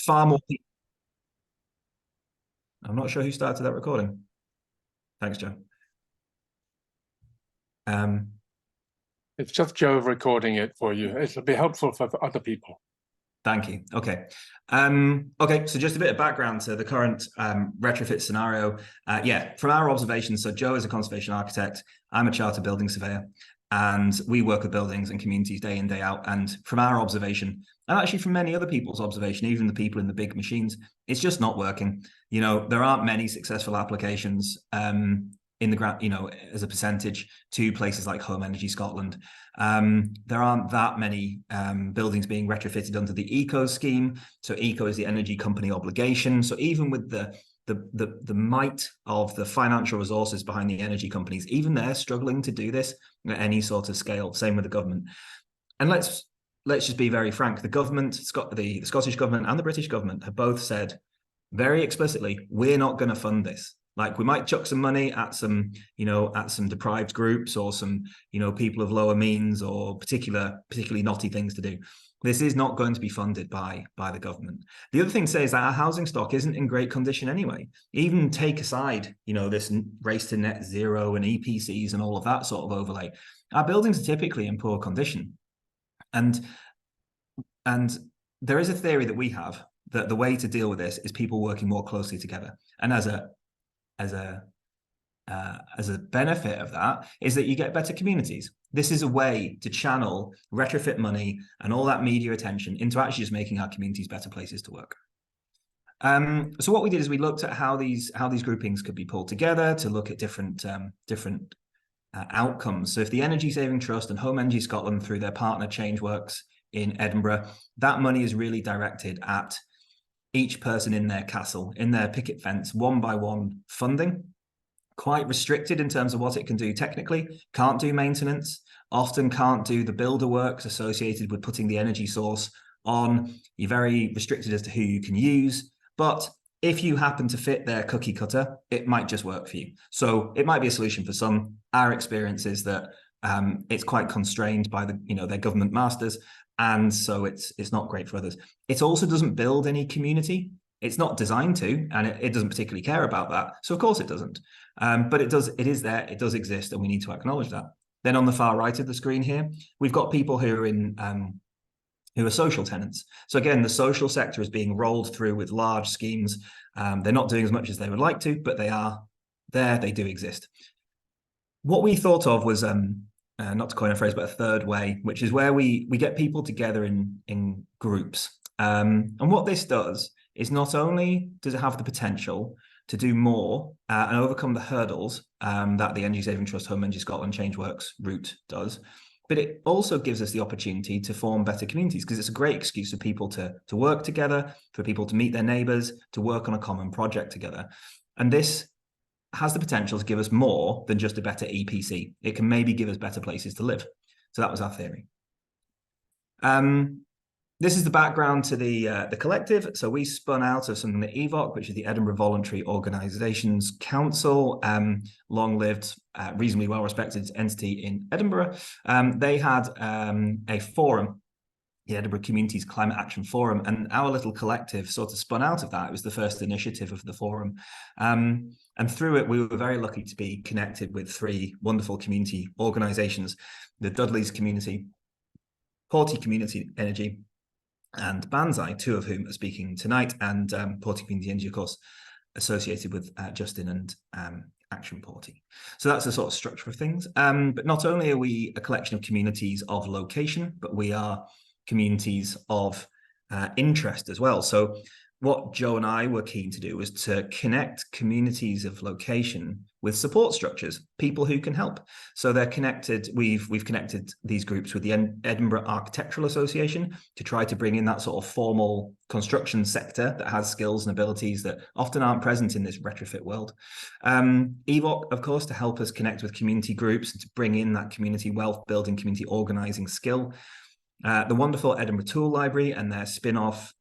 far more people. I'm not sure who started that recording. Thanks, Joe. It's just Joe recording it for you. It'll be helpful for other people. Thank you. Okay. Okay, so just a bit of background to the current retrofit scenario. Yeah, from our observations, so Joe is a conservation architect, I'm a chartered building surveyor, and we work with buildings and communities day in, day out. And from our observation, and actually from many other people's observation, even the people in the big machines, it's just not working. You know, there aren't many successful applications in the ground, you know, as a percentage to places like Home Energy Scotland. There aren't that many buildings being retrofitted under the ECO scheme. So ECO is the energy company obligation. So even with the might of the financial resources behind the energy companies, even they're struggling to do this at any sort of scale. Same with the government. And let's just be very frank. The government, the Scottish government and the British government have both said very explicitly, we're not going to fund this. Like, we might chuck some money at some, you know, at some deprived groups or some, you know, people of lower means or particularly naughty things to do. This is not going to be funded by the government. The other thing to say is that our housing stock isn't in great condition anyway. Even take aside, you know, this race to net zero and EPCs and all of that sort of overlay, our buildings are typically in poor condition. And there is a theory that we have that the way to deal with this is people working more closely together. And as a benefit of that is that you get better communities. This is a way to channel retrofit money and all that media attention into actually just making our communities better places to work. So what we did is we looked at how these groupings could be pulled together to look at different outcomes. So if the Energy Saving Trust and Home Energy Scotland, through their partner Changeworks in Edinburgh, that money is really directed at each person in their castle, in their picket fence, one by one funding, quite restricted in terms of what it can do technically, can't do maintenance, often can't do the builder works associated with putting the energy source on. You're very restricted as to who you can use, but if you happen to fit their cookie cutter, it might just work for you. So it might be a solution for some. Our experience is that it's quite constrained by their government masters. And so it's not great for others. It also doesn't build any community. It's not designed to, and it doesn't particularly care about that. So of course it doesn't. But it is there, it does exist, and we need to acknowledge that. Then on the far right of the screen here, we've got people who are who are social tenants. So again, the social sector is being rolled through with large schemes. They're not doing as much as they would like to, but they are there, they do exist. What we thought of was not to coin a phrase, but a third way, which is where we get people together in groups. And what this does is not only does it have the potential to do more and overcome the hurdles that the Energy Saving Trust, Home Energy Scotland, Changeworks route does, but it also gives us the opportunity to form better communities, because it's a great excuse for people to work together, for people to meet their neighbours, to work on a common project together. And this has the potential to give us more than just a better EPC. It can maybe give us better places to live. So that was our theory. This is the background to the collective. So we spun out of something that EVOC, which is the Edinburgh Voluntary Organisations Council, long-lived, reasonably well-respected entity in Edinburgh. They had a forum, the Edinburgh Communities Climate Action Forum, and our little collective sort of spun out of that. It was the first initiative of the forum. And through it, we were very lucky to be connected with three wonderful community organisations: the Dudley's Community, Porty Community Energy, and BANZAI, two of whom are speaking tonight, and Porty Community Energy, of course, associated with Justin and Action Porty. So that's the sort of structure of things. But not only are we a collection of communities of location, but we are communities of interest as well. So what Joe and I were keen to do was to connect communities of location with support structures, people who can help. So they're connected. We've connected these groups with the Edinburgh Architectural Association to try to bring in that sort of formal construction sector that has skills and abilities that often aren't present in this retrofit world. EVOC, of course, to help us connect with community groups and to bring in that community wealth building, community organizing skill. The wonderful Edinburgh Tool Library and their spin-off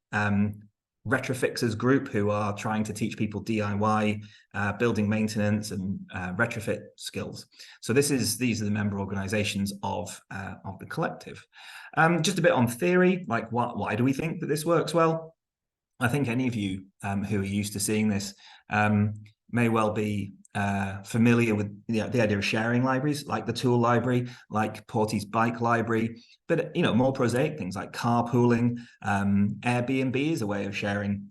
Retrofixers group, who are trying to teach people DIY, building maintenance and retrofit skills. So these are the member organizations of the collective. Just a bit on theory, like why do we think that this works well? I think any of you who are used to seeing this may well be familiar with the idea of sharing libraries, like the tool library, like Porty's bike library, but more prosaic things like carpooling. Airbnb is a way of sharing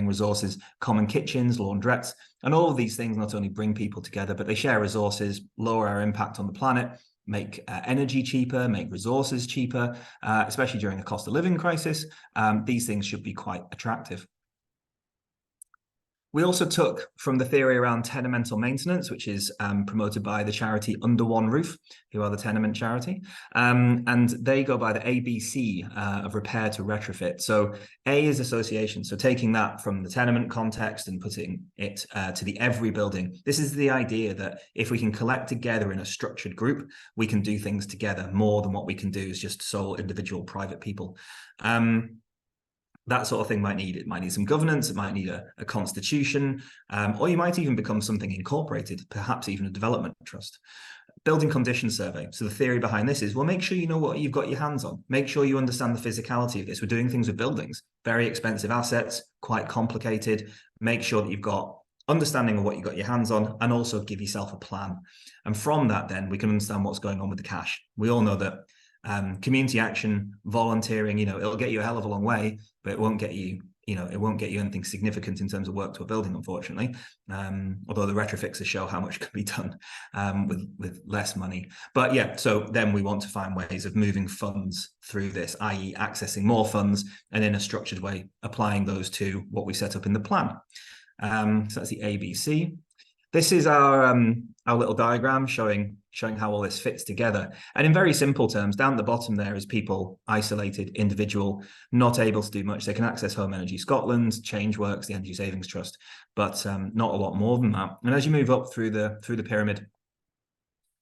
resources, common kitchens, laundrettes, and all of these things not only bring people together, but they share resources, lower our impact on the planet, make energy cheaper, make resources cheaper, especially during a cost of living crisis. These things should be quite attractive. We also took from the theory around tenemental maintenance, which is promoted by the charity Under One Roof, who are the tenement charity. And they go by the ABC of repair to retrofit. So A is association. So taking that from the tenement context and putting it to the every building. This is the idea that if we can collect together in a structured group, we can do things together more than what we can do as just sole individual private people. That sort of thing might need some governance, it might need a constitution, or you might even become something incorporated, perhaps even a development trust. Building condition survey. So the theory behind this is, well, make sure you know what you've got your hands on. Make sure you understand the physicality of this. We're doing things with buildings, very expensive assets, quite complicated. Make sure that you've got understanding of what you've got your hands on, and also give yourself a plan. And from that, then we can understand what's going on with the cash. We all know that community action, volunteering, it'll get you a hell of a long way, but it won't get you, anything significant in terms of work to a building, unfortunately. Although the retrofixers show how much can be done with less money. But yeah, so then we want to find ways of moving funds through this, i.e. accessing more funds and in a structured way, applying those to what we set up in the plan. So that's the ABC. This is our little diagram showing how all this fits together. And in very simple terms, down at the bottom there is people, isolated, individual, not able to do much. They can access Home Energy Scotland, Changeworks, the Energy Savings Trust, but not a lot more than that. And as you move up through the pyramid,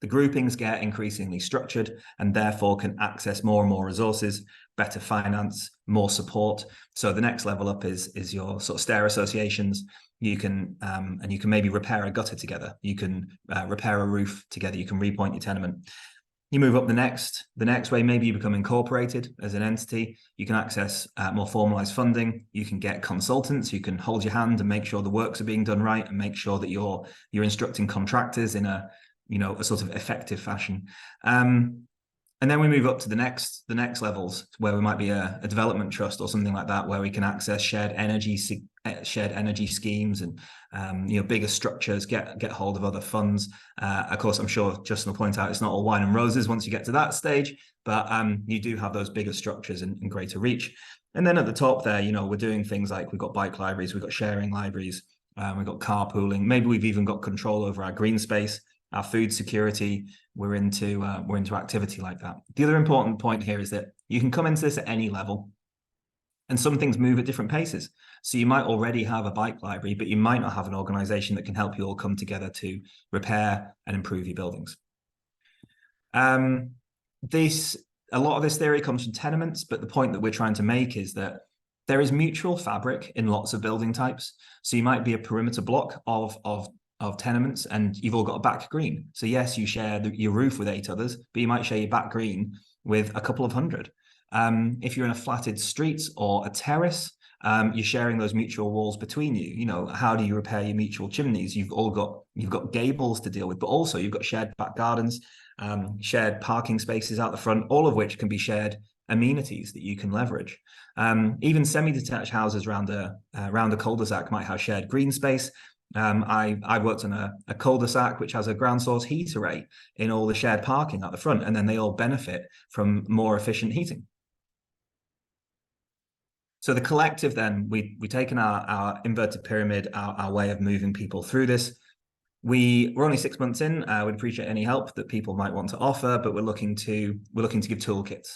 the groupings get increasingly structured and therefore can access more and more resources, better finance, more support. So the next level up is your sort of stair associations. You can and you can maybe repair a gutter together. You can repair a roof together. You can repoint your tenement. You move up the next way, maybe you become incorporated as an entity. You can access more formalized funding. You can get consultants who can hold your hand and make sure the works are being done right and make sure that you're instructing contractors in a sort of effective fashion. And then we move up to the next levels where we might be a development trust or something like that, where we can access shared energy schemes and bigger structures, get hold of other funds. Of course, I'm sure Justin will point out it's not all wine and roses once you get to that stage, but you do have those bigger structures and greater reach. And then at the top there, we're doing things like we've got bike libraries, we've got sharing libraries, we've got carpooling. Maybe we've even got control over our green space, our food security. We're into activity like that. The other important point here is that you can come into this at any level, and some things move at different paces. So you might already have a bike library, but you might not have an organization that can help you all come together to repair and improve your buildings. A lot of this theory comes from tenements, but the point that we're trying to make is that there is mutual fabric in lots of building types. So you might be a perimeter block of tenements and you've all got a back green. So yes, you share your roof with 8 others, but you might share your back green with a couple of hundred. If you're in a flatted street or a terrace, you're sharing those mutual walls between you. How do you repair your mutual chimneys? You've got gables to deal with, but also you've got shared back gardens, shared parking spaces out the front, all of which can be shared amenities that you can leverage. Even semi-detached houses around a cul-de-sac might have shared green space. I worked on a cul-de-sac which has a ground source heat array in all the shared parking at the front, and then they all benefit from more efficient heating. So the collective then, we've taken our inverted pyramid, our way of moving people through this. We're only 6 months in. We'd appreciate any help that people might want to offer, but we're looking to give toolkits,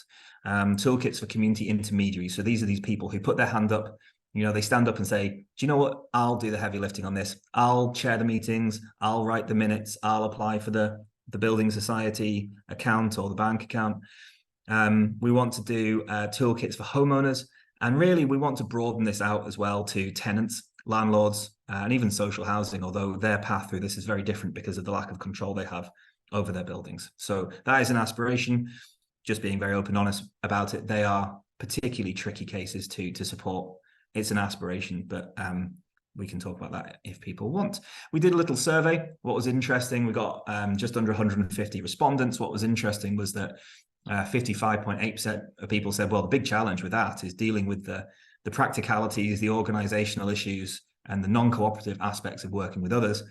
toolkits for community intermediaries. So these are these people who put their hand up. They stand up and say, do you know what? I'll do the heavy lifting on this. I'll chair the meetings. I'll write the minutes. I'll apply for the building society account or the bank account. We want to do toolkits for homeowners. And really, we want to broaden this out as well to tenants, landlords, and even social housing, although their path through this is very different because of the lack of control they have over their buildings. So that is an aspiration. Just being very open and honest about it, they are particularly tricky cases to support it's an aspiration, but we can talk about that if people want. We did a little survey. What was interesting, we got just under 150 respondents. What was interesting was that 55.8% of people said, well, the big challenge with that is dealing with the practicalities, the organizational issues, and the non-cooperative aspects of working with others.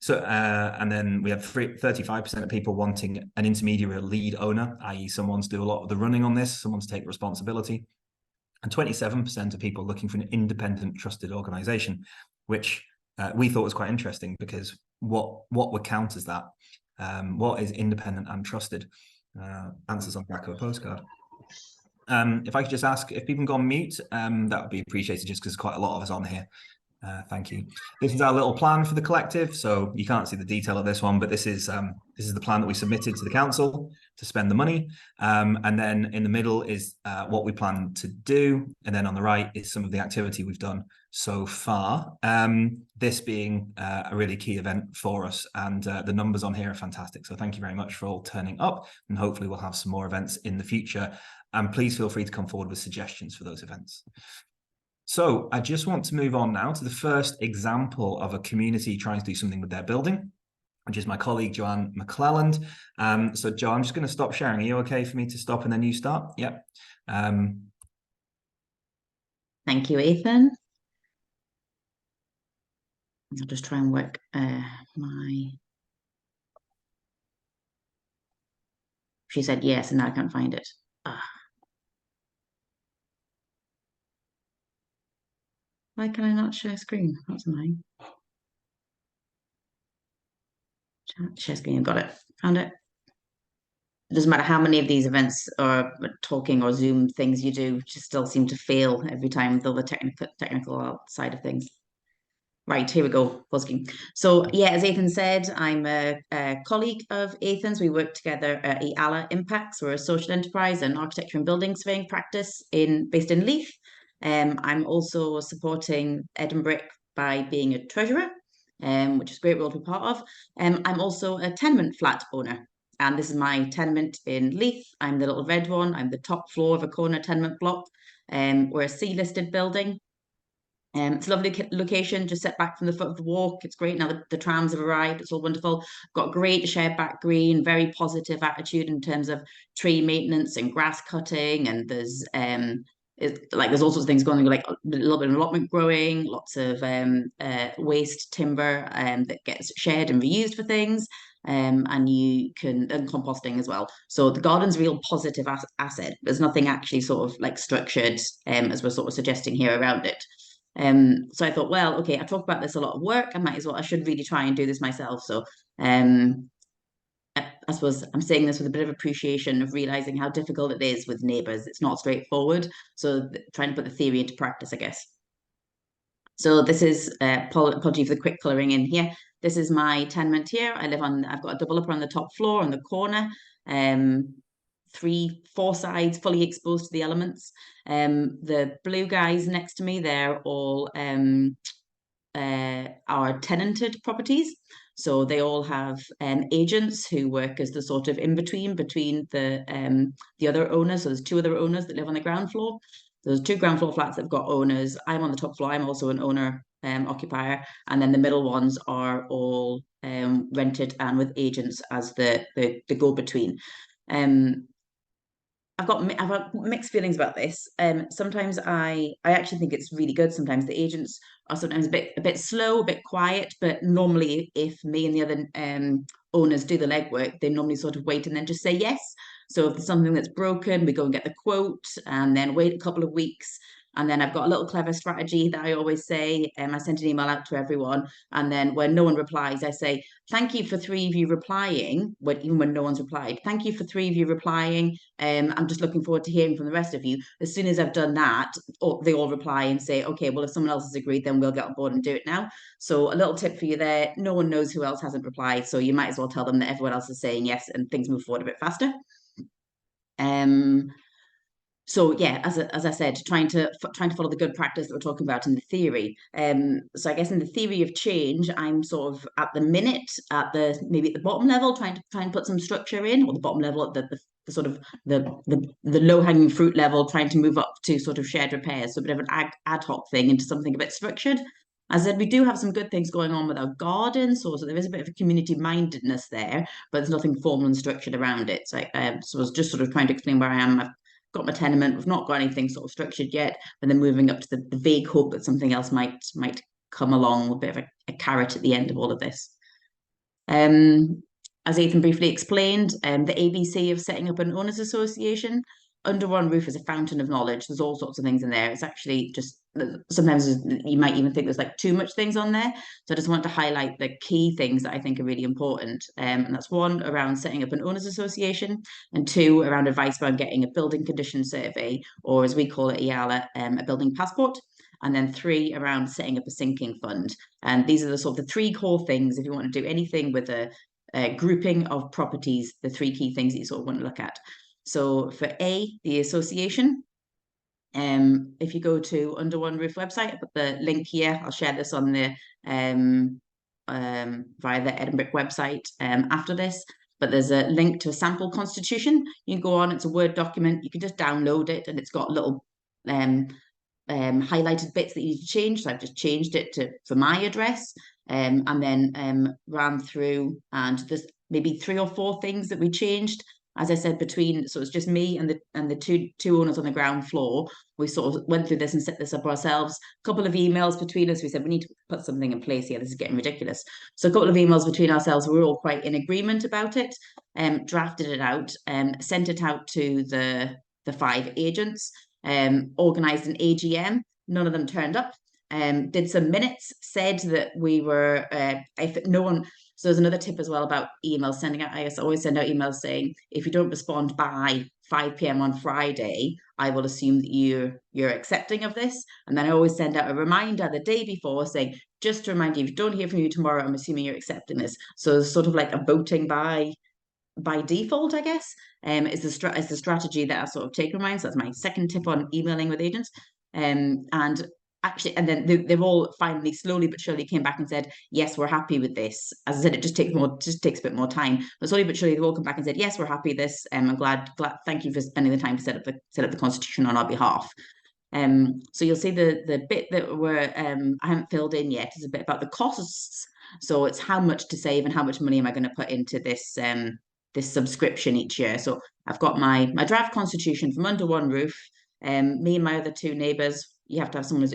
So, and then we have 35% of people wanting an intermediary lead owner, i.e. someone to do a lot of the running on this, someone to take responsibility. And 27% of people looking for an independent, trusted organization, which we thought was quite interesting, because what would count as that? What is independent and trusted? Answers on the back of a postcard. If I could just ask if people can go on mute, that would be appreciated, just because there's quite a lot of us on here. Thank you. This is our little plan for the collective. So you can't see the detail of this one, but this is the plan that we submitted to the council to spend the money. And then in the middle is what we plan to do. And then on the right is some of the activity we've done so far. This being a really key event for us, and the numbers on here are fantastic. So thank you very much for all turning up, and hopefully we'll have some more events in the future. And please feel free to come forward with suggestions for those events. So I just want to move on now to the first example of a community trying to do something with their building, which is my colleague, Joanne McClelland. So Jo, I'm just going to stop sharing. Are you okay for me to stop and then you start? Yep. Thank you, Aythan. I'll just try and work She said yes, and now I can't find it. Why can I not share screen? That's annoying. Share screen, got it. Found it. It doesn't matter how many of these events or talking or Zoom things you do, just still seem to fail every time with all the technical side of things. Right, here we go, buzzing. So yeah, as Aythan said, I'm a colleague of Aythan's. We work together at EALA Impacts. We're a social enterprise and architecture and building surveying practice based in Leith. I'm also supporting EdinBRIC by being a treasurer, which is a great role to be part of. I'm also a tenement flat owner, and this is my tenement in Leith. I'm the little red one. I'm the top floor of a corner tenement block. We're a C-listed building. It's a lovely location, just set back from the foot of the walk. It's great now the trams have arrived. It's all wonderful. Got great shared back green, very positive attitude in terms of tree maintenance and grass cutting. And there's there's all sorts of things going on, like a little bit of allotment growing, lots of waste timber that gets shared and reused for things. And you can, and composting as well. So the garden's a real positive asset. There's nothing actually sort of like structured as we're sort of suggesting here around it. So I thought, well, okay, I talk about this a lot of work. I should really try and do this myself. So I suppose I'm saying this with a bit of appreciation of realizing how difficult it is with neighbours. It's not straightforward. So trying to put the theory into practice, I guess. So this is, apology for the quick colouring in here. This is my tenement here. I've got a double upper on the top floor on the corner. 3-4 sides fully exposed to the elements. The blue guys next to me, they're all our tenanted properties. So they all have agents who work as the sort of in-between between the other owners. So there's 2 other owners that live on the ground floor. There's 2 ground floor flats that have got owners. I'm on the top floor. I'm also an owner occupier. And then the middle ones are all rented and with agents as the go-between. I've got mixed feelings about this. Sometimes I actually think it's really good. Sometimes the agents are sometimes a bit slow, a bit quiet, but normally if me and the other owners do the legwork, they normally sort of wait and then just say yes. So if there's something that's broken, we go and get the quote and then wait a couple of weeks. And then I've got a little clever strategy that I always say. I send an email out to everyone. And then when no one replies, I say, thank you for 3 of you replying, even when no one's replied. Thank you for 3 of you replying. I'm just looking forward to hearing from the rest of you. As soon as I've done that, they all reply and say, okay, well, if someone else has agreed, then we'll get on board and do it now. So a little tip for you there. No one knows who else hasn't replied. So you might as well tell them that everyone else is saying yes and things move forward a bit faster. So yeah, as I said, trying to follow the good practice that we're talking about in the theory. So I guess in the theory of change, I'm sort of at the minute maybe at the bottom level, trying to put some structure in, or the bottom level at the sort of the low-hanging fruit level, trying to move up to sort of shared repairs, so a bit of an ad hoc thing into something a bit structured. As I said, we do have some good things going on with our garden, so there is a bit of a community mindedness there, but there's nothing formal and structured around it. So I was just sort of trying to explain where I am. I've got my tenement, we've not got anything sort of structured yet, and then moving up to the vague hope that something else might come along, a bit of a carrot at the end of all of this. As Aythan briefly explained, the ABC of setting up an owners association under one roof is a fountain of knowledge. There's all sorts of things in there. It's actually just, sometimes you might even think there's like too much things on there. So I just want to highlight the key things that I think are really important. And that's one, around setting up an owners association, and two, around advice around getting a building condition survey, or as we call it, EALA, a building passport. And then three, around setting up a sinking fund. And these are the sort of the three core things if you want to do anything with a grouping of properties, the three key things that you sort of want to look at. So for A, the association, if you go to Under One Roof website, I put the link here. I'll share this on the via the EdinBRIC website after this. But there's a link to a sample constitution. You can go on, it's a Word document. You can just download it, and it's got little highlighted bits that you need to change. So I've just changed it for my address, and then ran through, and there's maybe 3 or 4 things that we changed. As I said, so it's just me and the two owners on the ground floor. We sort of went through this and set this up ourselves. A couple of emails between us. We said we need to put something in place here. This is getting ridiculous. So a couple of emails between ourselves. We were all quite in agreement about it. Drafted it out, sent it out to the 5 agents. Organised an AGM. None of them turned up. Did some minutes. Said that we were if no one. So there's another tip as well about emails sending out. I always send out emails saying, if you don't respond by 5 p.m. on Friday, I will assume that you're accepting of this. And then I always send out a reminder the day before saying, just to remind you, if you don't hear from you tomorrow, I'm assuming you're accepting this. So it's sort of like a voting by default, I guess, is the strategy that I sort of take in mind. So that's my second tip on emailing with agents. And actually, and then they've all finally, slowly but surely, came back and said, yes, we're happy with this. As I said, it just takes a bit more time. But slowly but surely, they've all come back and said, yes, we're happy with this. I'm glad. Thank you for spending the time to set up the constitution on our behalf. So you'll see the bit that I haven't filled in yet is a bit about the costs. So it's how much to save and how much money am I going to put into this this subscription each year. So I've got my draft constitution from Under One Roof. Me and my other 2 neighbours. You have to have someone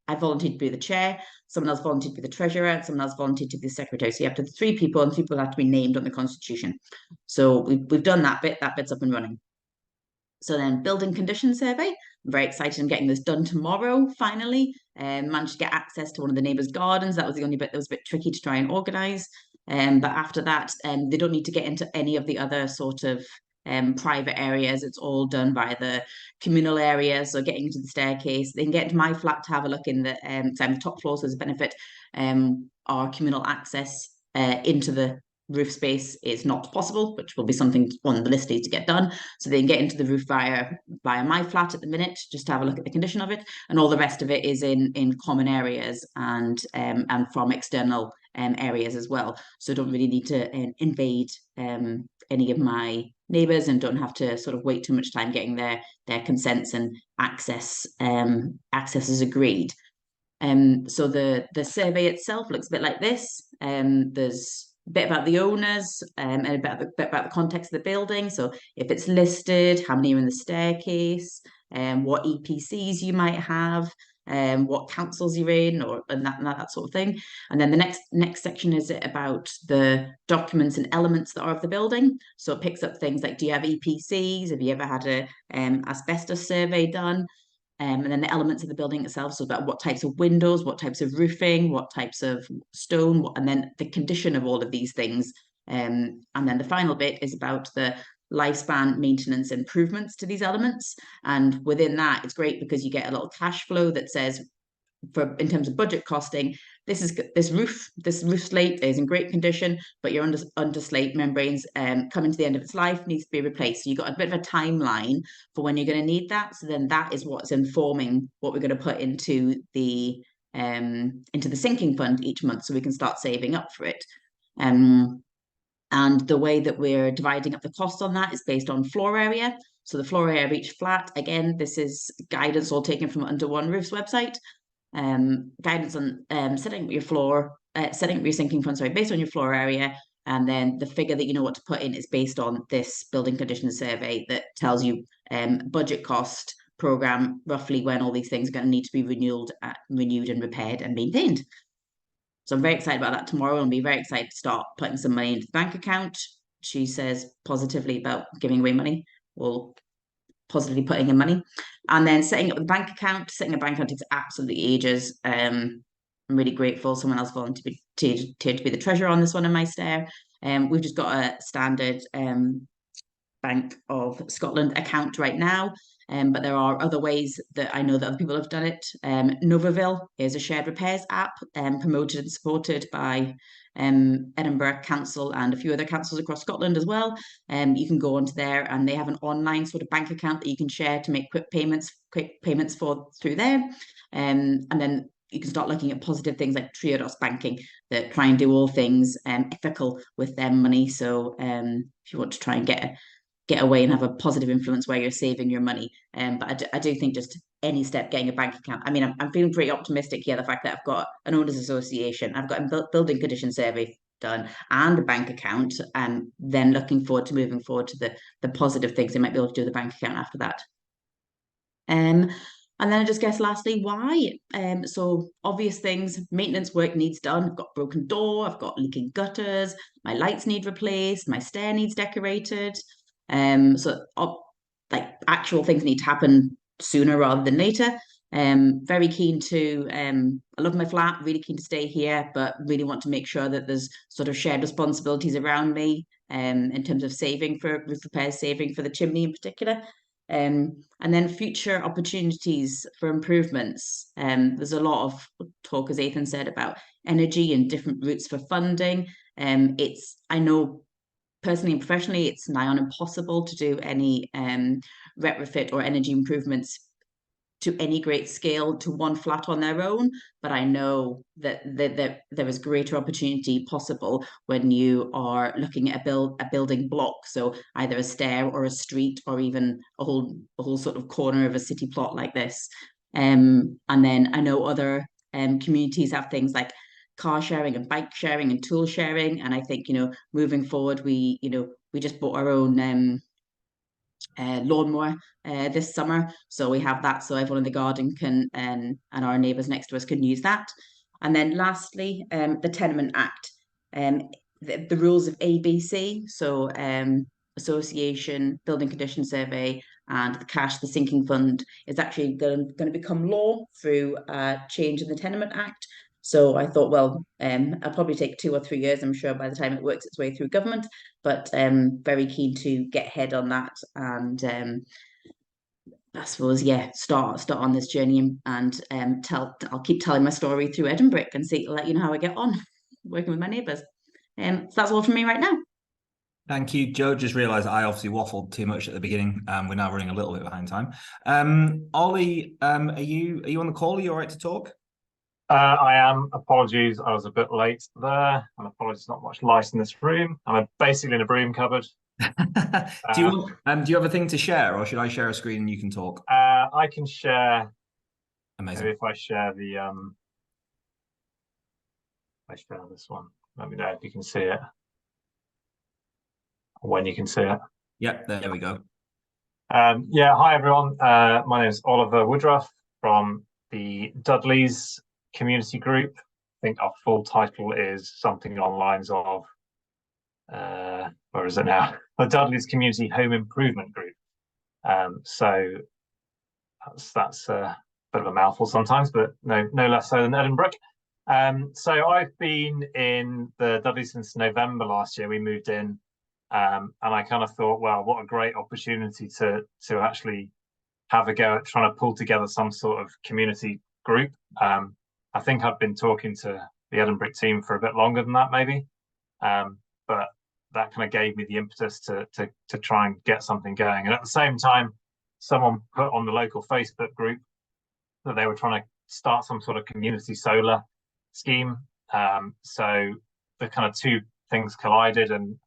I volunteered to be the chair, someone else volunteered to be the treasurer, and someone else volunteered to be the secretary. So you have to have 3 people, and 3 people have to be named on the constitution. So we've done that bit. That bit's up and running. So then building condition survey. I'm very excited. I'm getting this done tomorrow, finally. Managed to get access to one of the neighbours' gardens. That was the only bit that was a bit tricky to try and organise. But after that, they don't need to get into any of the other sort of private areas. It's all done by the communal area. So getting into the staircase, they can get into my flat to have a look in the so I'm the top floor, so there's a benefit. Our communal access into the roof space is not possible, which will be something on the list to get done. So they can get into the roof via my flat at the minute, just to have a look at the condition of it, and all the rest of it is in common areas and from external areas as well. So don't really need to invade any of my neighbours, and don't have to sort of wait too much time getting their consents and access is agreed. So the survey itself looks a bit like this. There's a bit about the owners and a bit about the context of the building. So if it's listed, how many are in the staircase, what EPCs you might have, what councils you're in, and that sort of thing. And then the next section is about the documents and elements that are of the building. So it picks up things like, do you have EPCs? Have you ever had a asbestos survey done? And then the elements of the building itself, so about what types of windows, what types of roofing, what types of stone, and then the condition of all of these things. And then the final bit is about the lifespan maintenance improvements to these elements. And within that, it's great because you get a little cash flow that says, in terms of budget costing, this roof slate is in great condition, but your underslate membranes coming to the end of its life, needs to be replaced. So you've got a bit of a timeline for when you're going to need that. So then that is what's informing what we're going to put into the sinking fund each month, so we can start saving up for it. And the way that we're dividing up the cost on that is based on floor area. So the floor area of each flat, again, this is guidance all taken from Under One Roof's website. Guidance on setting up your floor, setting up your sinking fund, sorry, based on your floor area. And then the figure that you know what to put in is based on this building conditions survey that tells you budget cost, program, roughly when all these things are going to need to be renewed and repaired and maintained. So I'm very excited about that tomorrow. I'll be very excited to start putting some money into the bank account. She says positively about giving away money, or positively putting in money. And then setting up the bank account. Setting a bank account takes absolutely ages. I'm really grateful someone else volunteered to be the treasurer on this one in my stare. We've just got a standard Bank of Scotland account right now. But there are other ways that I know that other people have done it. Novaville is a shared repairs app promoted and supported by Edinburgh Council and a few other councils across Scotland as well. You can go onto there and they have an online sort of bank account that you can share to make quick payments for through there. And then you can start looking at positive things like Triodos Banking that try and do all things ethical with their money. So if you want to try and get away and have a positive influence where you're saving your money. But I do think just any step getting a bank account. I mean, I'm feeling pretty optimistic here. The fact that I've got an owners association, I've got a building condition survey done and a bank account, and then looking forward to moving forward to the positive things they might be able to do with the bank account after that. And then I just guess lastly, why? So obvious things, maintenance work needs done. I've got a broken door, I've got leaking gutters, my lights need replaced, my stair needs decorated. So like actual things need to happen sooner rather than later. Very keen to, I love my flat, really keen to stay here, but really want to make sure that there's sort of shared responsibilities around me in terms of saving for roof repairs, saving for the chimney in particular. And then future opportunities for improvements. There's a lot of talk, as Aythan said, about energy and different routes for funding. I know personally and professionally, it's nigh on impossible to do any retrofit or energy improvements to any great scale to one flat on their own. But I know that there is greater opportunity possible when you are looking at a building block. So either a stair or a street or even a whole sort of corner of a city plot like this. And then I know other communities have things like car sharing and bike sharing and tool sharing. And I think, moving forward, we just bought our own lawnmower this summer. So we have that. So everyone in the garden can, and our neighbours next to us can use that. And then lastly, the Tenement Act, the rules of ABC. So association, building condition survey, and the cash, the sinking fund is actually going to become law through a change in the Tenement Act. So I thought, well, I'll probably take 2 or 3 years, I'm sure, by the time it works its way through government, but very keen to get ahead on that and I suppose, yeah, start on this journey and I'll keep telling my story through EdinBRIC and let you know how I get on working with my neighbours. So that's all from me right now. Thank you, Joe. Just realised I obviously waffled too much at the beginning. We're now running a little bit behind time. Ollie, are you on the call? Are you all right to talk? I am. Apologies, I was a bit late there, and apologies, not much light in this room. I'm basically in a broom cupboard. Do you have a thing to share, or should I share a screen and you can talk? I can share. Amazing. Maybe if I share this one. Let me know if you can see it, or when you can see it. Yep, there we go. Yeah, hi everyone. My name is Oliver Woodruff from the Dudleys community group. I think our full title is something along the lines of where is it now? The Dudleys Community Home Improvement Group. So that's a bit of a mouthful sometimes, but no less so than EdinBRIC. So I've been in the Dudleys since November last year. We moved in, and I kind of thought, well, what a great opportunity to actually have a go at trying to pull together some sort of community group. I think I've been talking to the EdinBRIC team for a bit longer than that, maybe, but that kind of gave me the impetus to try and get something going. And at the same time, someone put on the local Facebook group that they were trying to start some sort of community solar scheme. So the kind of two things collided, and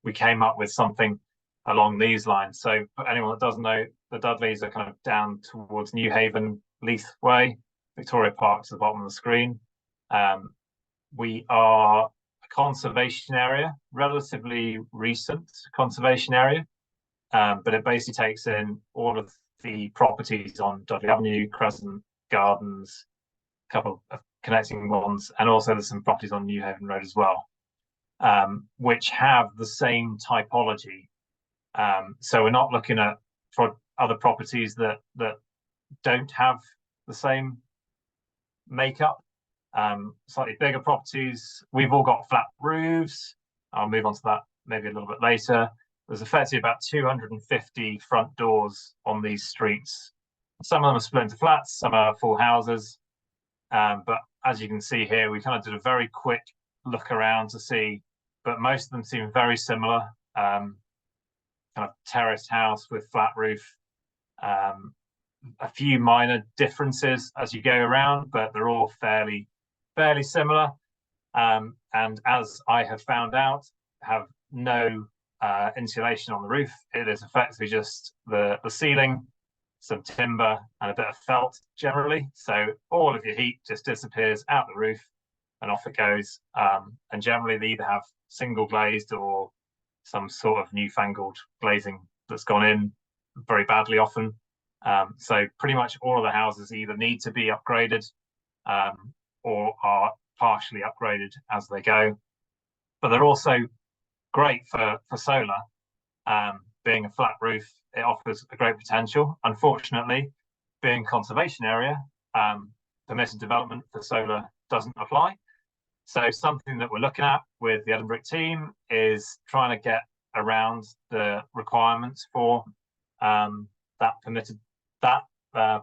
we came up with something along these lines. So for anyone that doesn't know, the Dudleys are kind of down towards Newhaven, Leith Way. Victoria Park's at the bottom of the screen. We are a conservation area, relatively recent conservation area, but it basically takes in all of the properties on Dudley Avenue, Crescent Gardens, a couple of connecting ones, and also there's some properties on Newhaven Road as well, which have the same typology. So we're not looking at for other properties that don't have the same makeup. Slightly bigger properties, we've all got flat roofs. I'll move on to that maybe a little bit later. There's effectively about 250 front doors on these streets. Some of them are split into flats, some are full houses. But as you can see here, we kind of did a very quick look around to see, but most of them seem very similar. Kind of terraced house with flat roof. A few minor differences as you go around, but they're all fairly similar. And as I have found out, have no insulation on the roof. It is effectively just the ceiling, some timber, and a bit of felt generally. So all of your heat just disappears out the roof and off it goes. And generally they either have single glazed or some sort of newfangled glazing that's gone in very badly often. So pretty much all of the houses either need to be upgraded or are partially upgraded as they go. But they're also great for solar. Being a flat roof, it offers a great potential. Unfortunately, being a conservation area, permitted development for solar doesn't apply. So something that we're looking at with the EdinBRIC team is trying to get around the requirements for that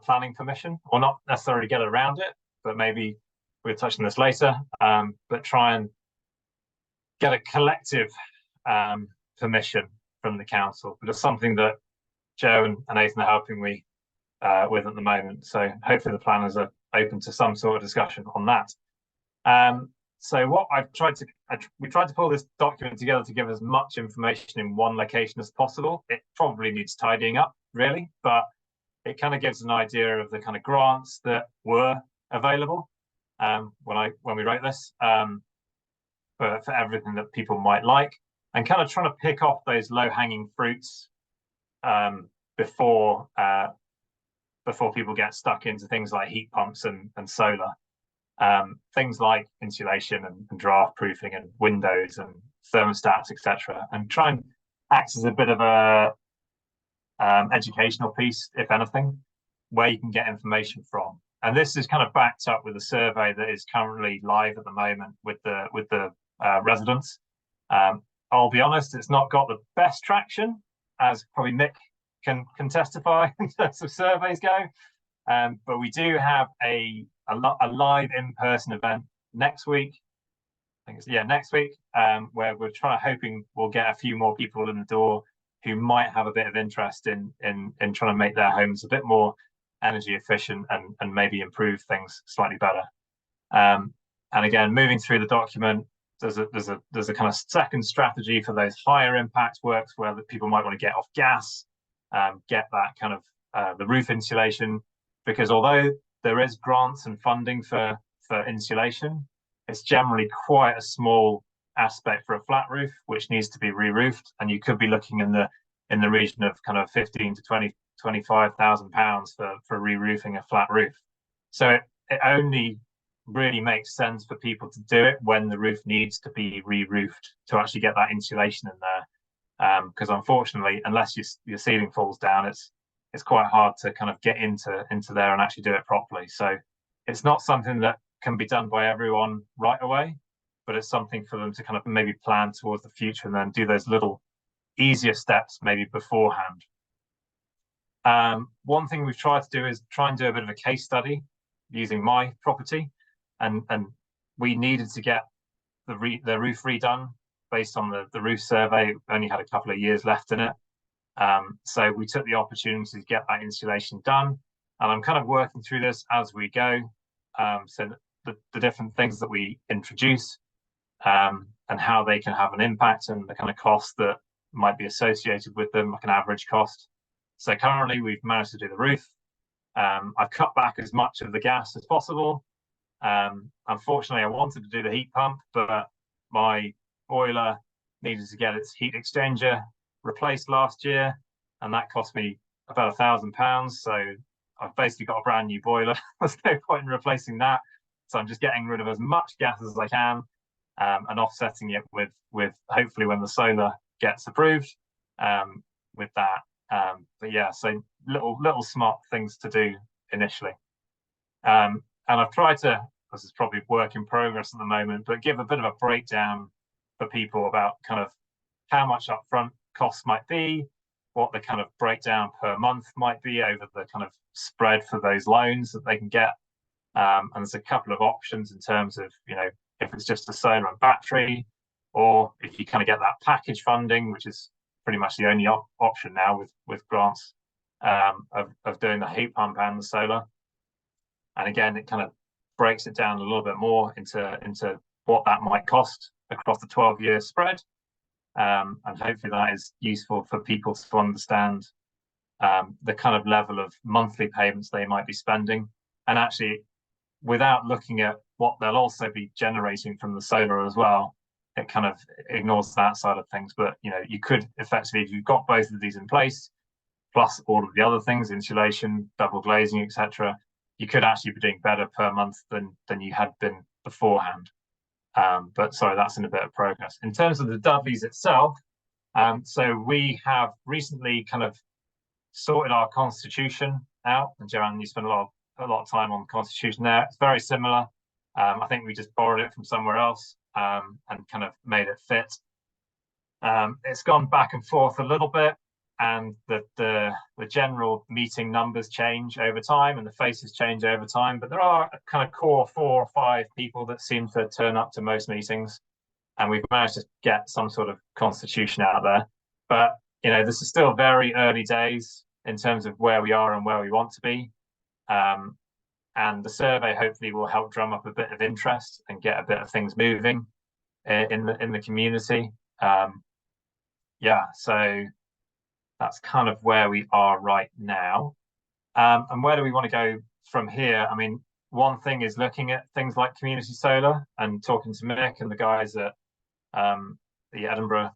planning permission, or not necessarily get around it, but maybe we'll touch on this later, but try and get a collective permission from the council. But it's something that Joe and Aythan are helping me with at the moment. So hopefully the planners are open to some sort of discussion on that. So what we tried to pull this document together to give as much information in one location as possible. It probably needs tidying up, really, but it kind of gives an idea of the kind of grants that were available when we wrote this for everything that people might like, and kind of trying to pick off those low-hanging fruits before people get stuck into things like heat pumps and solar. Things like insulation and draft proofing and windows and thermostats, etc., and try and act as a bit of a educational piece, if anything, where you can get information from. And this is kind of backed up with a survey that is currently live at the moment with the residents. I'll be honest, it's not got the best traction, as probably Mick can testify in terms of surveys go. But we do have a live in-person event next week. I think it's next week, where we're hoping we'll get a few more people in the door who might have a bit of interest in trying to make their homes a bit more energy efficient and maybe improve things slightly better. And again, moving through the document, there's a kind of second strategy for those higher impact works where the people might want to get off gas, get that kind of the roof insulation, because although there is grants and funding for insulation, it's generally quite a small aspect for a flat roof, which needs to be re-roofed, and you could be looking in the region of kind of 15 to 25,000 pounds for re-roofing a flat roof. So it only really makes sense for people to do it when the roof needs to be re-roofed to actually get that insulation in there. Because unfortunately, unless your ceiling falls down, it's quite hard to kind of get into there and actually do it properly. So it's not something that can be done by everyone right away, but it's something for them to kind of maybe plan towards the future and then do those little easier steps maybe beforehand. One thing we've tried to do is try and do a bit of a case study using my property, and we needed to get the roof redone based on the roof survey. Only had a couple of years left in it. So we took the opportunity to get that insulation done, and I'm kind of working through this as we go. So the different things that we introduce, and how they can have an impact and the kind of cost that might be associated with them, like an average cost. So currently we've managed to do the roof. I've cut back as much of the gas as possible. Unfortunately, I wanted to do the heat pump, but my boiler needed to get its heat exchanger replaced last year, and that cost me about £1,000. So I've basically got a brand new boiler. There's no point in replacing that. So I'm just getting rid of as much gas as I can, and offsetting it with hopefully when the solar gets approved, with that. But yeah, so little smart things to do initially. And I've tried to, this is probably work in progress at the moment, but give a bit of a breakdown for people about kind of how much upfront costs might be, what the kind of breakdown per month might be over the kind of spread for those loans that they can get. And there's a couple of options in terms of, you know, if it's just a solar and battery, or if you kind of get that package funding, which is pretty much the only option now with grants, of doing the heat pump and the solar. And again, it kind of breaks it down a little bit more into what that might cost across the 12-year spread. And hopefully that is useful for people to understand the kind of level of monthly payments they might be spending. And actually, without looking at what they'll also be generating from the solar as well, it kind of ignores that side of things. But, you know, you could effectively, if you've got both of these in place, plus all of the other things, insulation, double glazing, etc., you could actually be doing better per month than you had been beforehand. But sorry, that's in a bit of progress. In terms of the Dudleys itself, so we have recently kind of sorted our constitution out, and Joanne, you spent a lot of time on the constitution there. It's very similar. I think we just borrowed it from somewhere else, and kind of made it fit. It's gone back and forth a little bit, and the general meeting numbers change over time and the faces change over time, but there are kind of core 4 or 5 people that seem to turn up to most meetings, and we've managed to get some sort of constitution out there. But, you know, this is still very early days in terms of where we are and where we want to be. And the survey hopefully will help drum up a bit of interest and get a bit of things moving in the community. Yeah, so that's kind of where we are right now. And where do we want to go from here? I mean, one thing is looking at things like community solar and talking to Mick and the guys at the Edinburgh,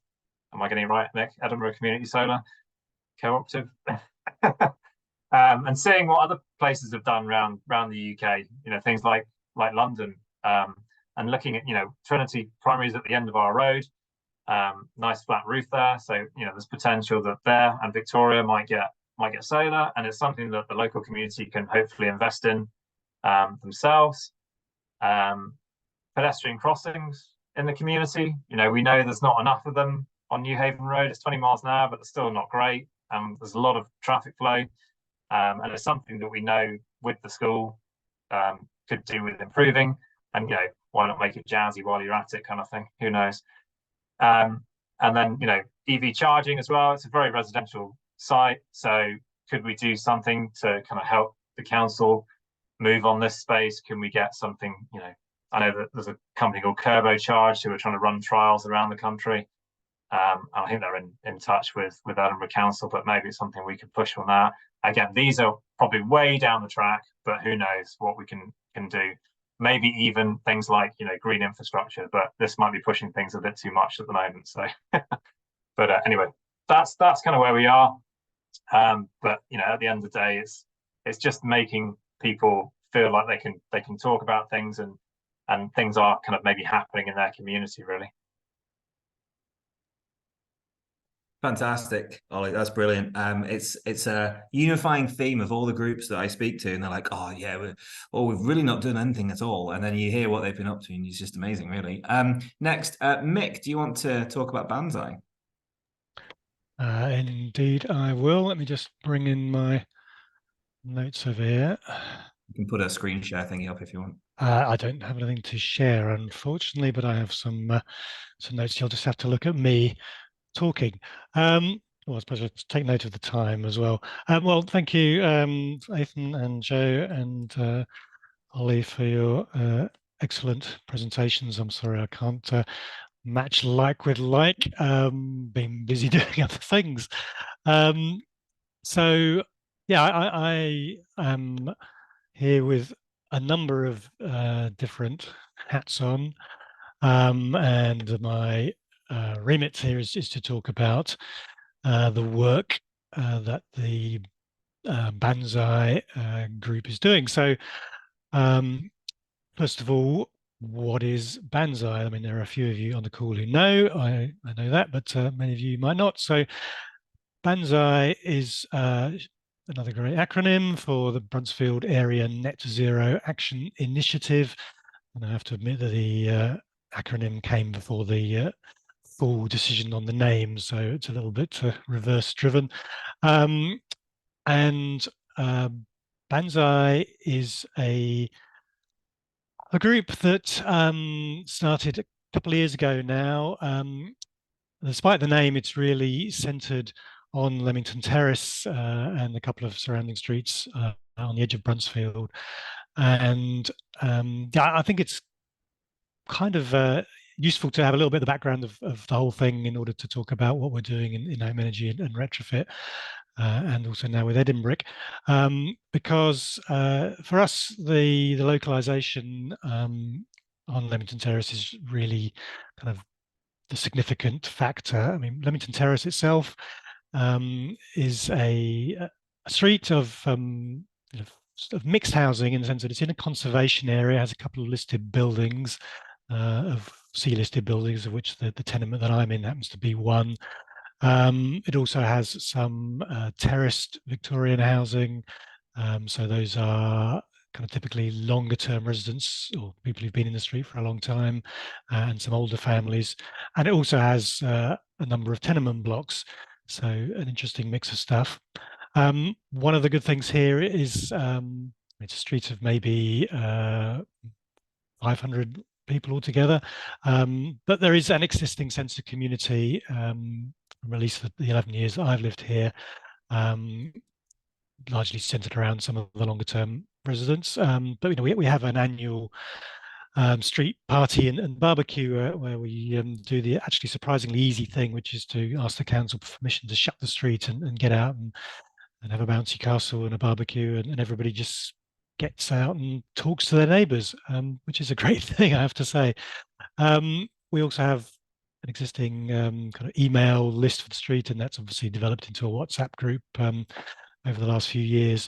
am I getting it right, Mick? Edinburgh Community Solar Cooperative. And seeing what other places have done around the UK, you know, things like London, and looking at, you know, Trinity Primary is at the end of our road, nice flat roof there, so, you know, there's potential that there and Victoria might get solar, and it's something that the local community can hopefully invest in themselves. Pedestrian crossings in the community, you know, we know there's not enough of them on New Haven Road. It's 20 miles an hour, but they're still not great. There's a lot of traffic flow. And it's something that we know with the school could do with improving, and, you know, why not make it jazzy while you're at it, kind of thing, who knows. And then, you know, EV charging as well. It's a very residential site, so could we do something to kind of help the council move on this space? Can we get something, you know, I know that there's a company called Kerbo Charge who are trying to run trials around the country. I think they're in touch with Edinburgh Council, but maybe it's something we could push on that. Again, these are probably way down the track, but who knows what we can do. Maybe even things like, you know, green infrastructure, but this might be pushing things a bit too much at the moment. So, but anyway, that's kind of where we are. But, you know, at the end of the day, it's just making people feel like they can talk about things, and things are kind of maybe happening in their community, really. Fantastic, Ollie. That's brilliant. It's a unifying theme of all the groups that I speak to, and they're like, "Oh yeah, we've really not done anything at all." And then you hear what they've been up to, and it's just amazing, really. Next, Mick, do you want to talk about BANZAI? Indeed, I will. Let me just bring in my notes over here. You can put a screen share thingy up if you want. I don't have anything to share, unfortunately, but I have some notes. You'll just have to look at me talking. Well, I suppose I'll take note of the time as well. Well, thank you, Aythan and Joe and Ollie, for your excellent presentations. I'm sorry I can't match like with like, been busy doing other things. So yeah, I am here with a number of different hats on, and my remit here is to talk about the work that the BANZAI group is doing. So first of all, what is BANZAI? I mean, there are a few of you on the call who know, I know that, but many of you might not. So BANZAI is another great acronym for the Bruntsfield Area Net Zero Action Initiative. And I have to admit that the acronym came before the full decision on the name, so it's a little bit reverse driven. And BANZAI is a group that started a couple of years ago now. Despite the name, it's really centered on Leamington Terrace and a couple of surrounding streets on the edge of Bruntsfield. And yeah, I think it's kind of useful to have a little bit of the background of the whole thing in order to talk about what we're doing in home energy and retrofit, and also now with EdinBRIC, because for us the localization on Leamington Terrace is really kind of the significant factor. I mean, Leamington Terrace itself is a street of mixed housing, in the sense that it's in a conservation area, has a couple of listed buildings, of C-listed buildings, of which the tenement that I'm in happens to be one. It also has some terraced Victorian housing, so those are kind of typically longer term residents or people who've been in the street for a long time, and some older families. And it also has a number of tenement blocks, so an interesting mix of stuff. One of the good things here is it's a street of maybe 500 people altogether, but there is an existing sense of community, from at least the 11 years that I've lived here, largely centered around some of the longer term residents. But you know, we have an annual street party and barbecue where we do the actually surprisingly easy thing, which is to ask the council for permission to shut the street and get out and have a bouncy castle and a barbecue, and everybody just gets out and talks to their neighbours, which is a great thing, I have to say. We also have an existing kind of email list for the street, and that's obviously developed into a WhatsApp group over the last few years.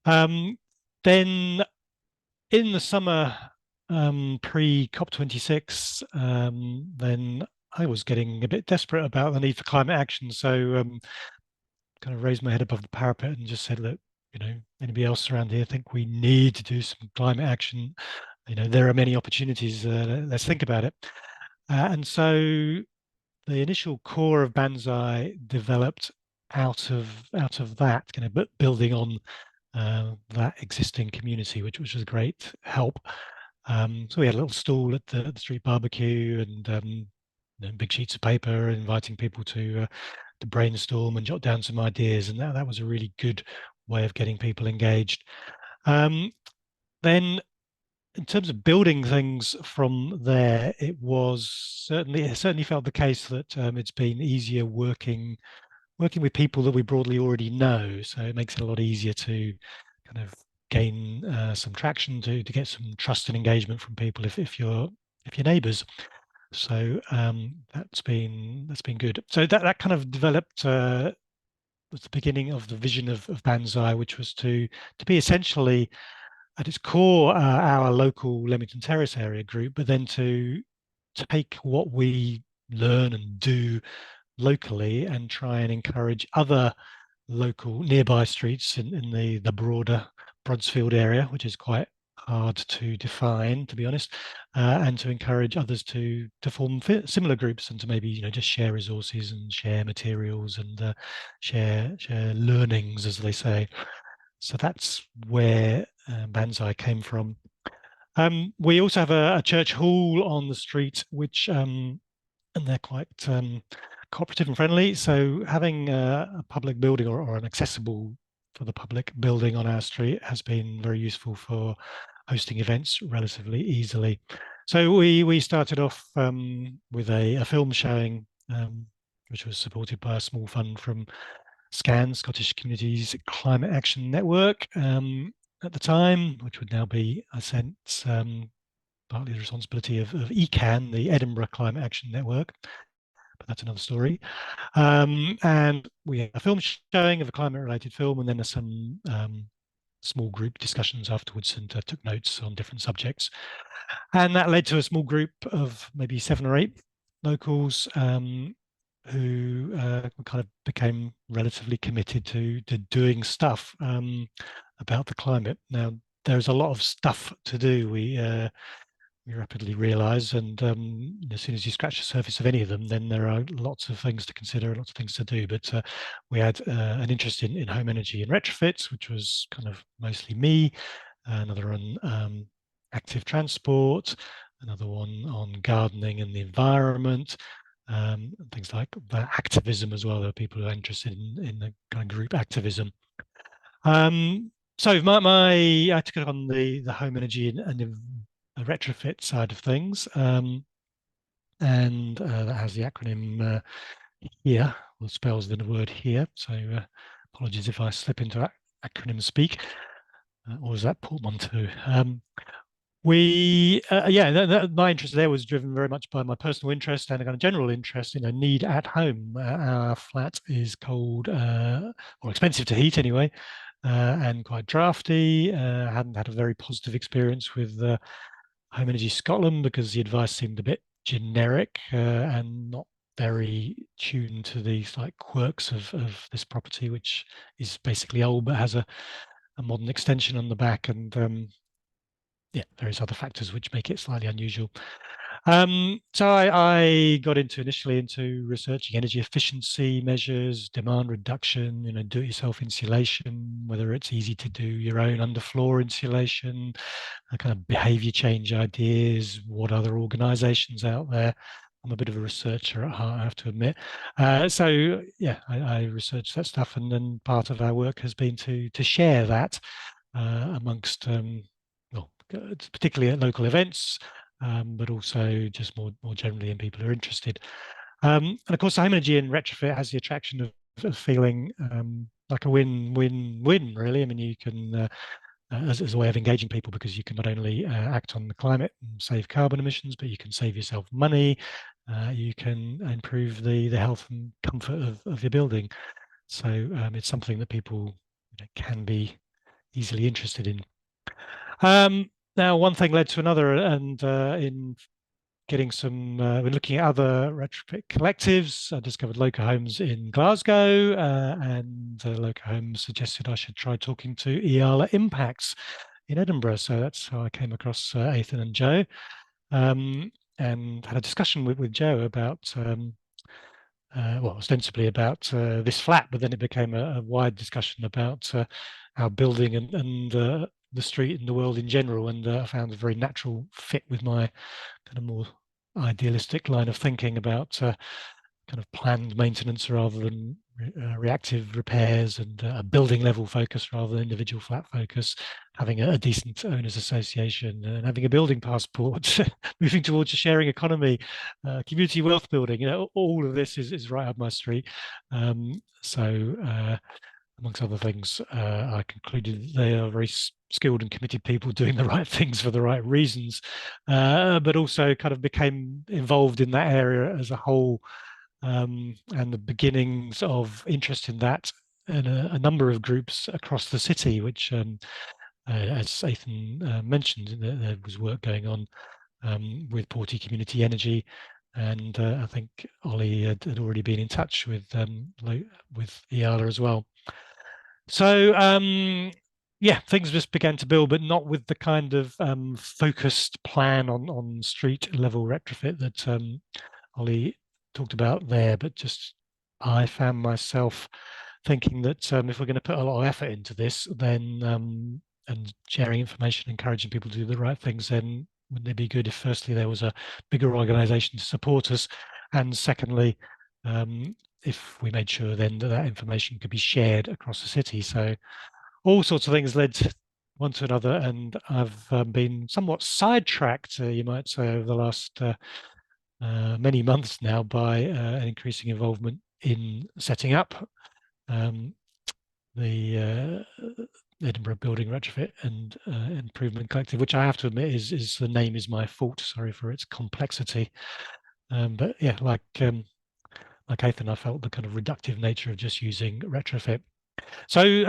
Then in the summer, pre-COP26, then I was getting a bit desperate about the need for climate action, so kind of raised my head above the parapet and just said, look, you know, anybody else around here think we need to do some climate action? You know, there are many opportunities, let's think about it. And so the initial core of BANZAI developed out of that, kind of building on that existing community, which was a great help. So we had a little stall at the street barbecue, and you know, big sheets of paper inviting people to brainstorm and jot down some ideas, and that was a really good way of getting people engaged. Then in terms of building things from there, it certainly felt the case that it's been easier working with people that we broadly already know, so it makes it a lot easier to kind of gain some traction, to get some trust and engagement from people if you're neighbours. So that's been good. So that kind of developed was the beginning of the vision of BANZAI, which was to be essentially at its core our local Leamington Terrace area group, but then to take what we learn and do locally and try and encourage other local nearby streets in the broader Bruntsfield area, which is quite hard to define, to be honest, and to encourage others to form similar groups, and to maybe, you know, just share resources and share materials and share learnings, as they say. So that's where BANZAI came from. We also have a church hall on the street, which and they're quite cooperative and friendly. So having a public building or an accessible for the public building on our street has been very useful for hosting events relatively easily. So we started off with a film showing, which was supported by a small fund from SCAN, Scottish Communities Climate Action Network, at the time, which would now be, I sense, partly the responsibility of ECAN, the Edinburgh Climate Action Network, but that's another story. And we had a film showing of a climate-related film, and then some small group discussions afterwards, and took notes on different subjects. And that led to a small group of maybe 7 or 8 locals who kind of became relatively committed to doing stuff about the climate. Now, there's a lot of stuff to do, we rapidly realise, and as soon as you scratch the surface of any of them, then there are lots of things to consider, lots of things to do. But we had an interest in home energy and retrofits, which was kind of mostly me, another on active transport, another one on gardening and the environment, things like that, activism as well. There are people who are interested in the kind of group activism. So I took it on the home energy and the retrofit side of things, and that has the acronym here, or spells the word here. So apologies if I slip into acronym speak, or is that portmanteau? My interest there was driven very much by my personal interest and a kind of general interest in a need at home. Our flat is cold, or expensive to heat anyway, and quite drafty. Hadn't had a very positive experience with Home Energy Scotland because the advice seemed a bit generic and not very tuned to the quirks of this property, which is basically old but has a modern extension on the back, and various other factors which make it slightly unusual. So I got initially into researching energy efficiency measures, demand reduction, do-it-yourself insulation, whether it's easy to do your own underfloor insulation, kind of behaviour change ideas, what other organisations out there. I'm a bit of a researcher at heart, I have to admit. So I researched that stuff, and then part of our work has been to share that amongst, particularly at local events, but also just more generally in people who are interested. And of course, home energy and retrofit has the attraction of feeling like a win-win-win, really. I mean, you can, as a way of engaging people, because you can not only act on the climate and save carbon emissions, but you can save yourself money, you can improve the health and comfort of your building. So it's something that people can be easily interested in. Now, one thing led to another, and in getting we're looking at other retrofit collectives. I discovered Local Homes in Glasgow, and Local Homes suggested I should try talking to EALA Impacts in Edinburgh. So that's how I came across Aythan and Joe, and had a discussion with Joe about, ostensibly about this flat, but then it became a wide discussion about our building and the street and the world in general, and I found a very natural fit with my kind of more idealistic line of thinking about kind of planned maintenance rather than reactive repairs, and a building level focus rather than individual flat focus, having a decent owners association, and having a building passport, moving towards a sharing economy, community wealth building. All of this is right up my street. Amongst other things, I concluded they are very skilled and committed people doing the right things for the right reasons, but also kind of became involved in that area as a whole, and the beginnings of interest in that and a number of groups across the city, which, as Aythan mentioned, there was work going on with Porty Community Energy, and I think Ollie had already been in touch with EALA as well. So things just began to build, but not with the kind of focused plan on street level retrofit that Ollie talked about there. But just I found myself thinking that if we're going to put a lot of effort into this, then and sharing information, encouraging people to do the right things, then wouldn't it be good if firstly there was a bigger organisation to support us, and secondly, if we made sure then that information could be shared across the city. So all sorts of things led one to another, and I've been somewhat sidetracked, you might say, over the last many months now by an increasing involvement in setting up the Edinburgh Building Retrofit and Improvement Collective, which I have to admit is the name is my fault. Sorry for its complexity. But yeah, like Aythan, I felt the kind of reductive nature of just using retrofit. So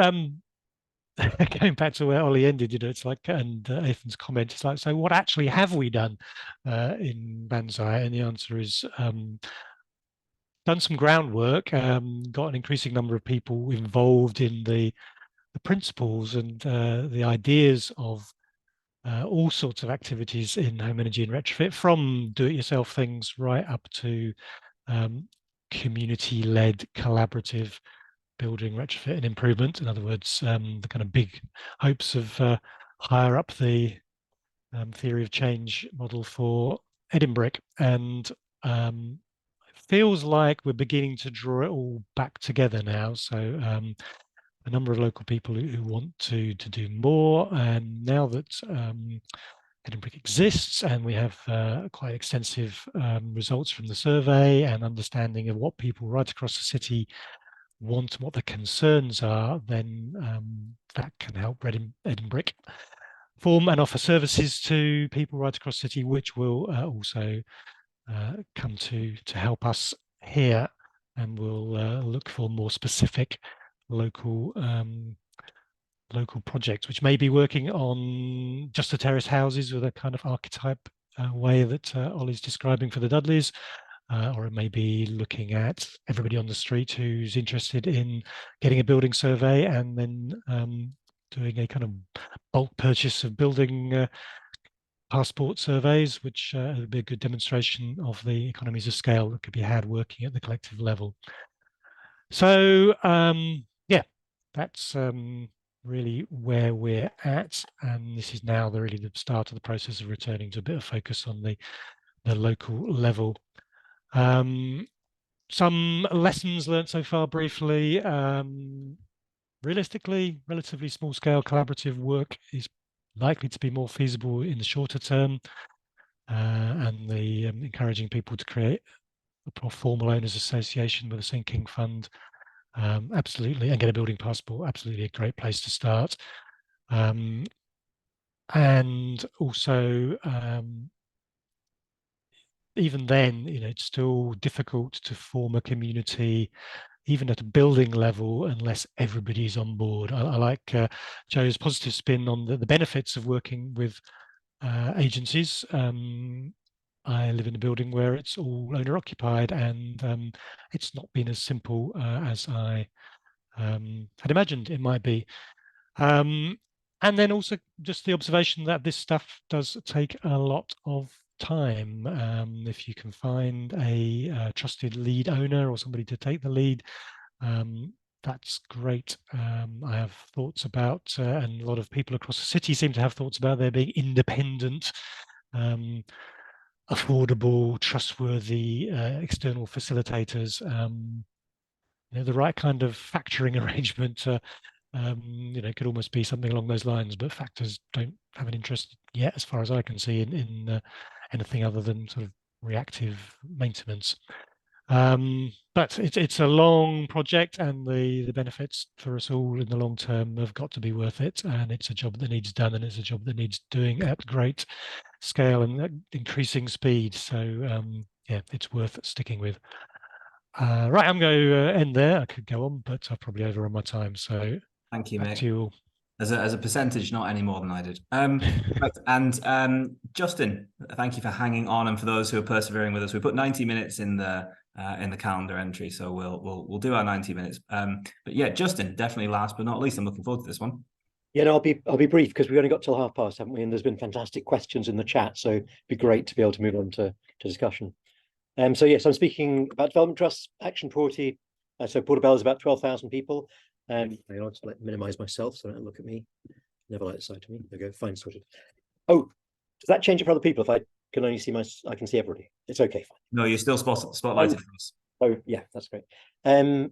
going back to where Ollie ended, you know, it's like, and Aythan's comment, it's like, so what actually have we done in BANZAI? And the answer is done some groundwork, got an increasing number of people involved in the principles and the ideas of all sorts of activities in home energy and retrofit, from do-it-yourself things right up to community-led collaborative building retrofit and improvement. In other words, the kind of big hopes of higher up the theory of change model for EdinBRIC. And it feels like we're beginning to draw it all back together now. So a number of local people who want to do more, and now that EdinBRIC exists and we have quite extensive results from the survey and understanding of what people right across the city want, what the concerns are, then that can help EdinBRIC form and offer services to people right across the city, which will also come to help us here, and we'll look for more specific local projects, which may be working on just the terrace houses with a kind of archetype way that Ollie's describing for the Dudleys, or it may be looking at everybody on the street who's interested in getting a building survey and then doing a kind of bulk purchase of building passport surveys, which would be a good demonstration of the economies of scale that could be had working at the collective level. So yeah, that's really where we're at, and this is now really the start of the process of returning to a bit of focus on the local level. Some lessons learned so far briefly. Realistically, relatively small scale collaborative work is likely to be more feasible in the shorter term, and the encouraging people to create a formal owners association with a sinking fund, absolutely, and get a building passport, absolutely a great place to start. And also, even then, you know, it's still difficult to form a community, even at a building level, unless everybody's on board. I like Joe's positive spin on the benefits of working with agencies. I live in a building where it's all owner occupied, and it's not been as simple as I had imagined it might be. And then also just the observation that this stuff does take a lot of time. If you can find a trusted lead owner or somebody to take the lead, that's great. I have thoughts about, and a lot of people across the city seem to have thoughts about there being independent, affordable, trustworthy external facilitators. You know, the right kind of factoring arrangement, you know, could almost be something along those lines, but factors don't have an interest yet, as far as I can see, in anything other than sort of reactive maintenance. But it's a long project, and the benefits for us all in the long term have got to be worth it, and it's a job that needs done, and it's a job that needs doing at great scale and at increasing speed. So yeah, it's worth sticking with. Right, I'm going to end there. I could go on, but I've probably overrun my time. So Thank you, back Mick. to you all. As a percentage, not any more than I did. Right. And Justin, thank you for hanging on, and for those who are persevering with us. We put 90 minutes in the calendar entry, so we'll do our 90 minutes. But yeah, Justin, definitely last but not least. I'm looking forward to this one. Yeah, no, I'll be brief, because we've only got till past, haven't we? And there's been fantastic questions in the chat, so it'd be great to be able to move on to discussion. So yes, I'm speaking about development trusts, Action Porty. So Portobello is about 12,000 people. I'll just minimize myself so don't look at me. Never like the sight of me. There we go, fine, sorted. Oh, does that change it for other people if I can only see I can see everybody? It's okay, fine. No, you're still spotlighted for us. Oh yeah, that's great.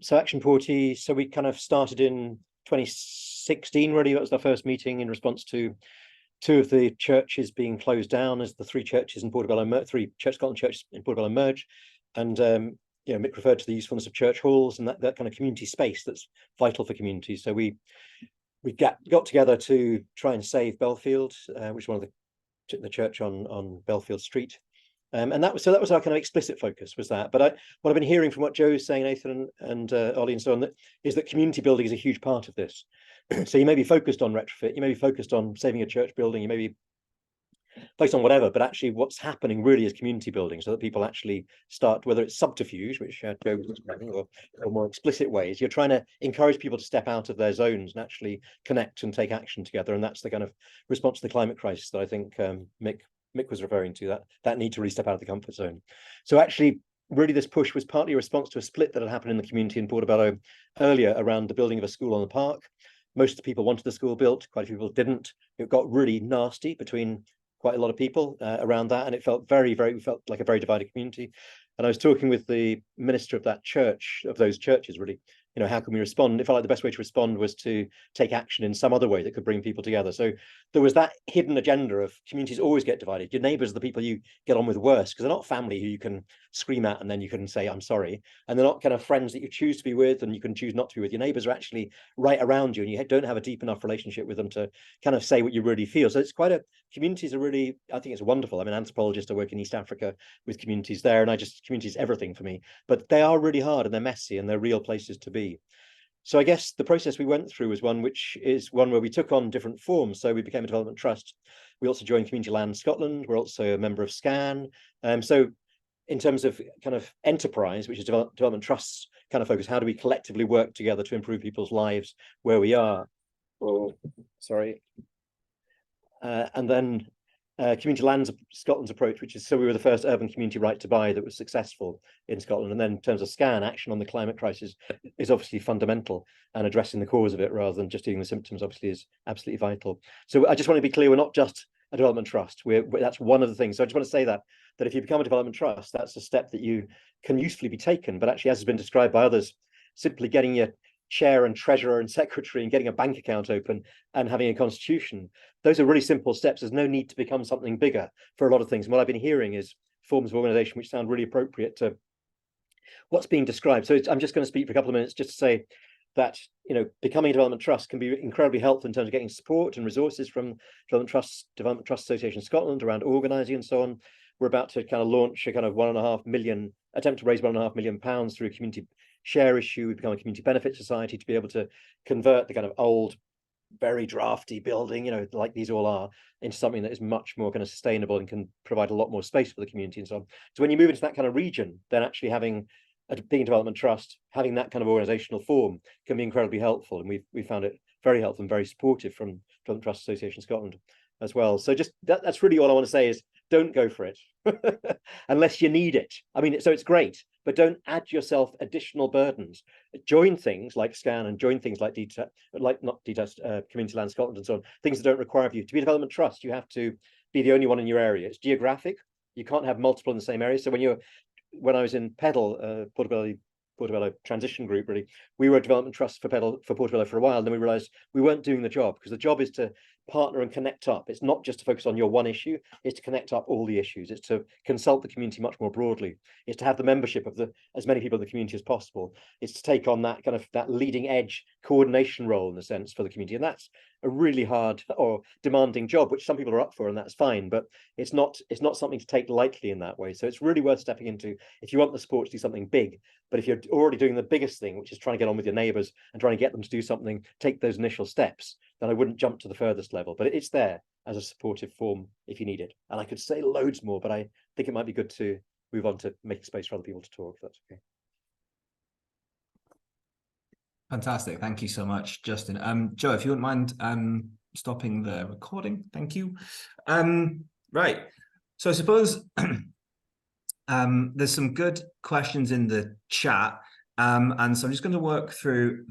So Action Porty, so we kind of started in 2016, really. That was the first meeting in response to two of the churches being closed down as the three churches in Portobello, three Church Scotland churches in Portobello merge. And you know, Mick referred to the usefulness of church halls and that kind of community space that's vital for communities. So we got together to try and save Belfield, which is one of the church on Belfield Street. And that was our kind of explicit focus, was that. But what I've been hearing from what Joe's saying, Aythan and Ollie and so on, is that community building is a huge part of this. So you may be focused on retrofit, you may be focused on saving a church building, you may be focused on whatever, but actually what's happening really is community building, so that people actually start, whether it's subterfuge, which Joe was describing, or more explicit ways, you're trying to encourage people to step out of their zones and actually connect and take action together. And that's the kind of response to the climate crisis that I think Mick was referring to, that need to really step out of the comfort zone. So actually, really this push was partly a response to a split that had happened in the community in Portobello earlier around the building of a school on the park. Most of the people wanted the school built, quite a few people didn't. It got really nasty between quite a lot of people around that, and it felt we felt like a very divided community. And I was talking with the minister of that church, of those churches, really, you know, how can we respond? It felt like the best way to respond was to take action in some other way that could bring people together. So there was that hidden agenda of communities always get divided. Your neighbours are the people you get on with worse, because they're not family who you can scream at and then you can say, I'm sorry. And they're not kind of friends that you choose to be with and you can choose not to be with. Your neighbours are actually right around you and you don't have a deep enough relationship with them to kind of say what you really feel. So it's communities are really, I think it's wonderful. I'm an anthropologist, I work in East Africa with communities there, and communities everything for me, but they are really hard and they're messy and they're real places to be. So I guess the process we went through was one where we took on different forms. So we became a development trust. We also joined Community Land Scotland. We're also a member of SCAN. So in terms of kind of enterprise, which is development trusts kind of focus, how do we collectively work together to improve people's lives where we are? Oh, sorry. And then Community Land Scotland's approach, which is, so we were the first urban community right to buy that was successful in Scotland. And then in terms of SCAN, action on the climate crisis is obviously fundamental, and addressing the cause of it rather than just dealing with symptoms obviously is absolutely vital. So I just want to be clear, we're not just a development trust. That's one of the things. So I just want to say that if you become a development trust, that's a step that you can usefully be taken. But actually, as has been described by others, simply getting your chair and treasurer and secretary and getting a bank account open and having a constitution, those are really simple steps. There's no need to become something bigger for a lot of things. And what I've been hearing is forms of organization which sound really appropriate to what's being described. So I'm just going to speak for a couple of minutes just to say that, you know, becoming a development trust can be incredibly helpful in terms of getting support and resources from Development Trust Association Scotland around organising and so on. We're about to kind of launch a kind of attempt to raise £1.5 million through a community share issue. We become a community benefit society to be able to convert the kind of old, very drafty building, you know, like these all are, into something that is much more kind of sustainable and can provide a lot more space for the community and so on. So when you move into that kind of region, then actually having being a development trust, having that kind of organizational form can be incredibly helpful. And we found it very helpful and very supportive from Development Trust Association Scotland as well. So just that's really all I want to say is don't go for it unless you need it. I mean, so it's great, but don't add yourself additional burdens. Join things like SCAN and join things like Community Land Scotland and so on, things that don't require you. To be a development trust, you have to be the only one in your area. It's geographic. You can't have multiple in the same area. So when I was in PEDAL, Portobello transition group, really, we were a development trust for Portobello for a while. Then we realized we weren't doing the job, because the job is to partner and connect up. It's not just to focus on your one issue, it's to connect up all the issues. It's to consult the community much more broadly. It's to have the membership of as many people in the community as possible. It's to take on that kind of that leading edge coordination role in a sense for the community. And that's a really hard or demanding job, which some people are up for, and that's fine, but it's not something to take lightly in that way. So it's really worth stepping into if you want the support to do something big. But if you're already doing the biggest thing, which is trying to get on with your neighbours and trying to get them to do something, take those initial steps, then I wouldn't jump to the furthest level. But it's there as a supportive form if you need it. And I could say loads more, but I think it might be good to move on to make space for other people to talk, if that's okay. Fantastic. Thank you so much, Justin. Joe, if you wouldn't mind stopping the recording. Thank you. Right. So I suppose there's some good questions in the chat. And so I'm just going to work through